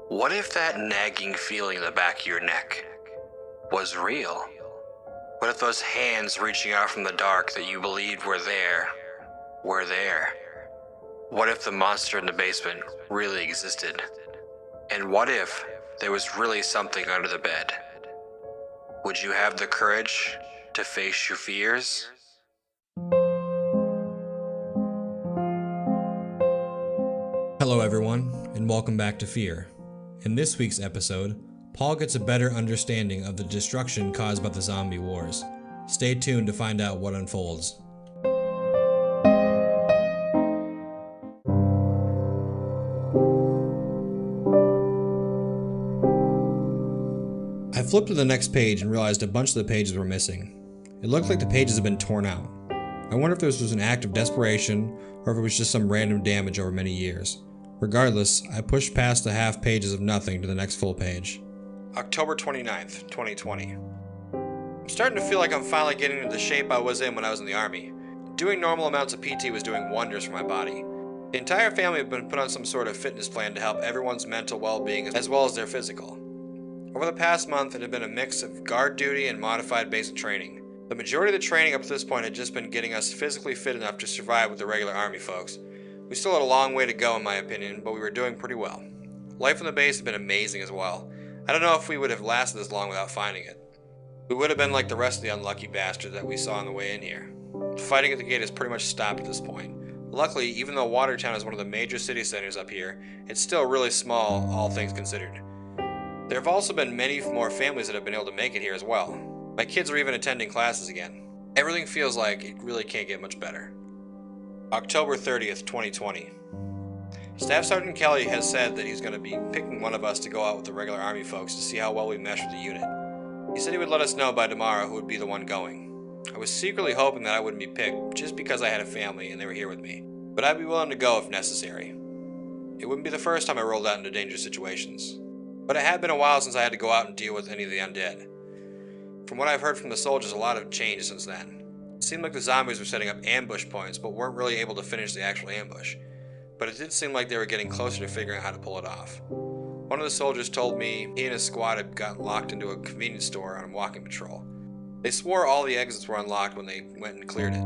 What if that nagging feeling in the back of your neck was real? What if those hands reaching out from the dark that you believed were there? What if the monster in the basement really existed? And what if there was really something under the bed? Would you have the courage to face your fears? Hello everyone, and welcome back to Fear. In this week's episode, Paul gets a better understanding of the destruction caused by the zombie wars. Stay tuned to find out what unfolds. I flipped to the next page and realized a bunch of the pages were missing. It looked like the pages had been torn out. I wonder if this was an act of desperation or if it was just some random damage over many years. Regardless, I pushed past the half pages of nothing to the next full page. October 29th, 2020. I'm starting to feel like I'm finally getting into the shape I was in when I was in the Army. Doing normal amounts of PT was doing wonders for my body. The entire family had been put on some sort of fitness plan to help everyone's mental well-being as well as their physical. Over the past month, it had been a mix of guard duty and modified basic training. The majority of the training up to this point had just been getting us physically fit enough to survive with the regular Army folks. We still had a long way to go in my opinion, but we were doing pretty well. Life on the base had been amazing as well. I don't know if we would have lasted this long without finding it. We would have been like the rest of the unlucky bastards that we saw on the way in here. The fighting at the gate has pretty much stopped at this point. Luckily, even though Watertown is one of the major city centers up here, it's still really small, all things considered. There have also been many more families that have been able to make it here as well. My kids are even attending classes again. Everything feels like it really can't get much better. October 30th, 2020. Staff Sergeant Kelly has said that he's going to be picking one of us to go out with the regular Army folks to see how well we mesh with the unit. He said he would let us know by tomorrow who would be the one going. I was secretly hoping that I wouldn't be picked just because I had a family and they were here with me, but I'd be willing to go if necessary. It wouldn't be the first time I rolled out into dangerous situations, but it had been a while since I had to go out and deal with any of the undead. From what I've heard from the soldiers, a lot have changed since then. It seemed like the zombies were setting up ambush points, but weren't really able to finish the actual ambush. But it did seem like they were getting closer to figuring out how to pull it off. One of the soldiers told me he and his squad had gotten locked into a convenience store on a walking patrol. They swore all the exits were unlocked when they went and cleared it.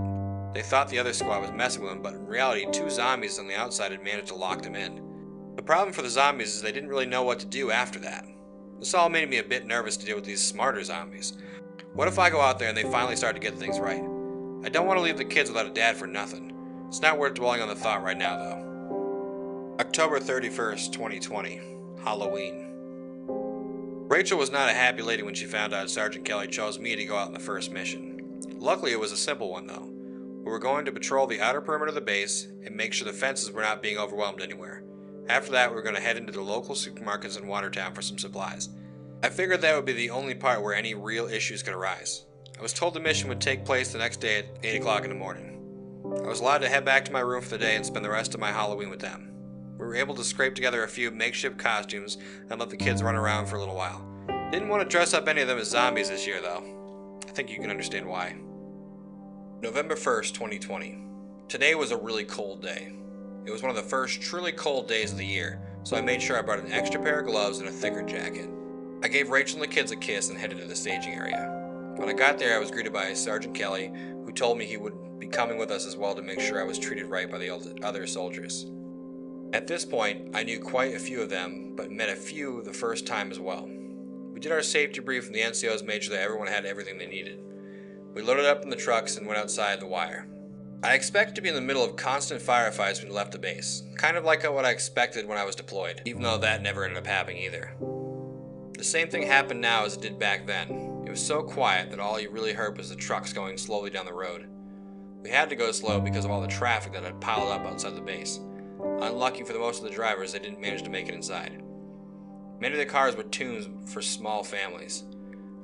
They thought the other squad was messing with them, but in reality, two zombies on the outside had managed to lock them in. The problem for the zombies is they didn't really know what to do after that. This all made me a bit nervous to deal with these smarter zombies. What if I go out there and they finally start to get things right? I don't want to leave the kids without a dad for nothing. It's not worth dwelling on the thought right now, though. October 31st, 2020. Halloween. Rachel was not a happy lady when she found out Sergeant Kelly chose me to go out on the first mission. Luckily, it was a simple one, though. We were going to patrol the outer perimeter of the base and make sure the fences were not being overwhelmed anywhere. After that, we were going to head into the local supermarkets in Watertown for some supplies. I figured that would be the only part where any real issues could arise. I was told the mission would take place the next day at 8 o'clock in the morning. I was allowed to head back to my room for the day and spend the rest of my Halloween with them. We were able to scrape together a few makeshift costumes and let the kids run around for a little while. Didn't want to dress up any of them as zombies this year, though. I think you can understand why. November 1st, 2020. Today was a really cold day. It was one of the first truly cold days of the year, so I made sure I brought an extra pair of gloves and a thicker jacket. I gave Rachel and the kids a kiss and headed to the staging area. When I got there, I was greeted by Sergeant Kelly, who told me he would be coming with us as well to make sure I was treated right by the other soldiers. At this point, I knew quite a few of them, but met a few the first time as well. We did our safety brief and the NCOs made sure that everyone had everything they needed. We loaded up in the trucks and went outside the wire. I expected to be in the middle of constant firefights when we left the base, kind of like what I expected when I was deployed, even though that never ended up happening either. The same thing happened now as it did back then. It was so quiet that all you really heard was the trucks going slowly down the road. We had to go slow because of all the traffic that had piled up outside the base. Unlucky for most of the drivers, they didn't manage to make it inside. Many of the cars were tuned for small families.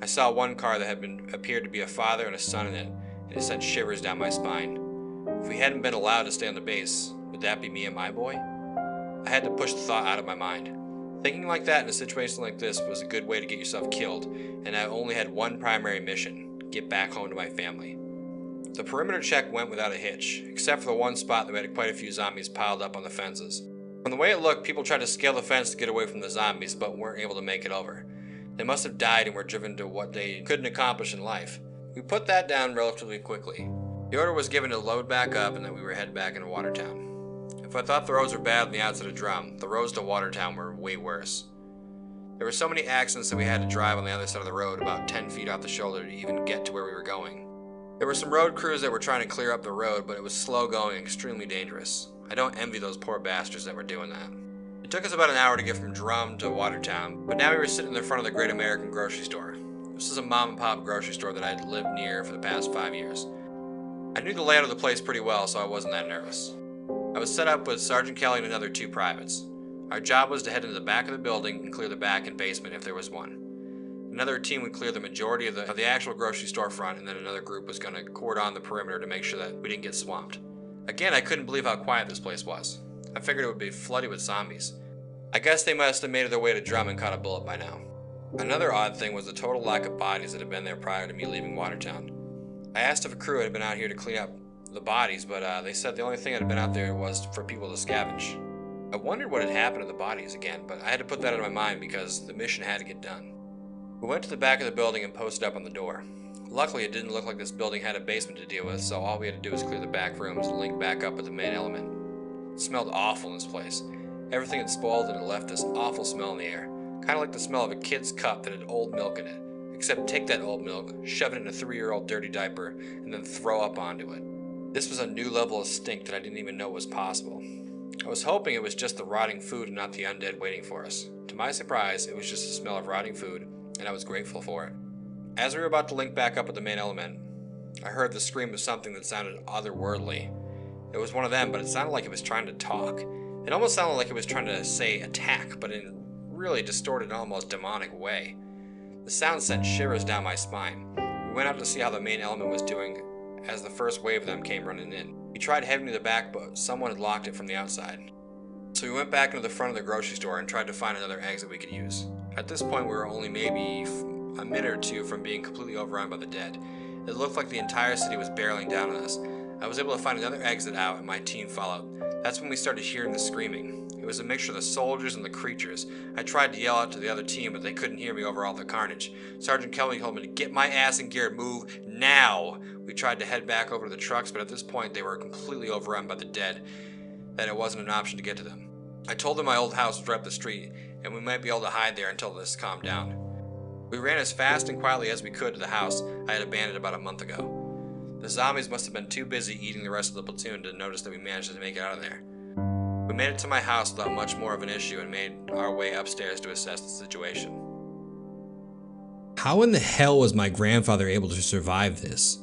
I saw one car that appeared to be a father and a son in it, and it sent shivers down my spine. If we hadn't been allowed to stay on the base, would that be me and my boy? I had to push the thought out of my mind. Thinking like that in a situation like this was a good way to get yourself killed, and I only had one primary mission: get back home to my family. The perimeter check went without a hitch, except for the one spot that we had quite a few zombies piled up on the fences. From the way it looked, people tried to scale the fence to get away from the zombies, but weren't able to make it over. They must have died and were driven to what they couldn't accomplish in life. We put that down relatively quickly. The order was given to load back up and that we were headed back into Watertown. If I thought the roads were bad on the outside of Drum, the roads to Watertown were way worse. There were so many accidents that we had to drive on the other side of the road about 10 feet off the shoulder to even get to where we were going. There were some road crews that were trying to clear up the road, but it was slow going and extremely dangerous. I don't envy those poor bastards that were doing that. It took us about an hour to get from Drum to Watertown, but now we were sitting in the front of the Great American grocery store. This is a mom and pop grocery store that I'd lived near for the past 5 years. I knew the layout of the place pretty well, so I wasn't that nervous. I was set up with Sergeant Kelly and another 2 privates. Our job was to head into the back of the building and clear the back and basement if there was one. Another team would clear the majority of the actual grocery store front, and then another group was going to cordon the perimeter to make sure that we didn't get swamped. Again, I couldn't believe how quiet this place was. I figured it would be flooded with zombies. I guess they must have made their way to Drum and caught a bullet by now. Another odd thing was the total lack of bodies that had been there prior to me leaving Watertown. I asked if a crew had been out here to clean up the bodies, but they said the only thing that had been out there was for people to scavenge. I wondered what had happened to the bodies again, but I had to put that out of my mind because the mission had to get done. We went to the back of the building and posted up on the door. Luckily, it didn't look like this building had a basement to deal with, so all we had to do was clear the back rooms and link back up with the main element. It smelled awful in this place. Everything had spoiled and it left this awful smell in the air, kind of like the smell of a kid's cup that had old milk in it. Except take that old milk, shove it in a 3-year-old dirty diaper, and then throw up onto it. This was a new level of stink that I didn't even know was possible. I was hoping it was just the rotting food and not the undead waiting for us. To my surprise, it was just the smell of rotting food, and I was grateful for it. As we were about to link back up with the main element, I heard the scream of something that sounded otherworldly. It was one of them, but it sounded like it was trying to talk. It almost sounded like it was trying to say attack, but in a really distorted, almost demonic way. The sound sent shivers down my spine. We went out to see how the main element was doing as the first wave of them came running in. We tried heading to the back, but someone had locked it from the outside. So we went back into the front of the grocery store and tried to find another exit we could use. At this point, we were only maybe a minute or two from being completely overrun by the dead. It looked like the entire city was barreling down on us. I was able to find another exit out and my team followed. That's when we started hearing the screaming. It was a mixture of the soldiers and the creatures. I tried to yell out to the other team, but they couldn't hear me over all the carnage. Sergeant Kelly told me to get my ass in gear, move now. We tried to head back over to the trucks, but at this point they were completely overrun by the dead, that it wasn't an option to get to them. I told them my old house was right up the street, and we might be able to hide there until this calmed down. We ran as fast and quietly as we could to the house I had abandoned about a month ago. The zombies must have been too busy eating the rest of the platoon to notice that we managed to make it out of there. We made it to my house without much more of an issue and made our way upstairs to assess the situation. How in the hell was my grandfather able to survive this?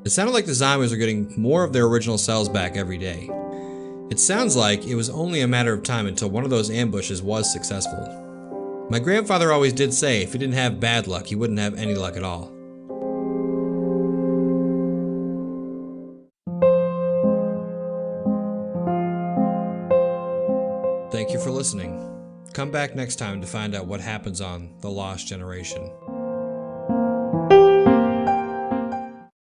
It sounded like the zombies were getting more of their original cells back every day. It sounds like it was only a matter of time until one of those ambushes was successful. My grandfather always did say if he didn't have bad luck, he wouldn't have any luck at all. Thank you for listening. Come back next time to find out what happens on The Lost Generation.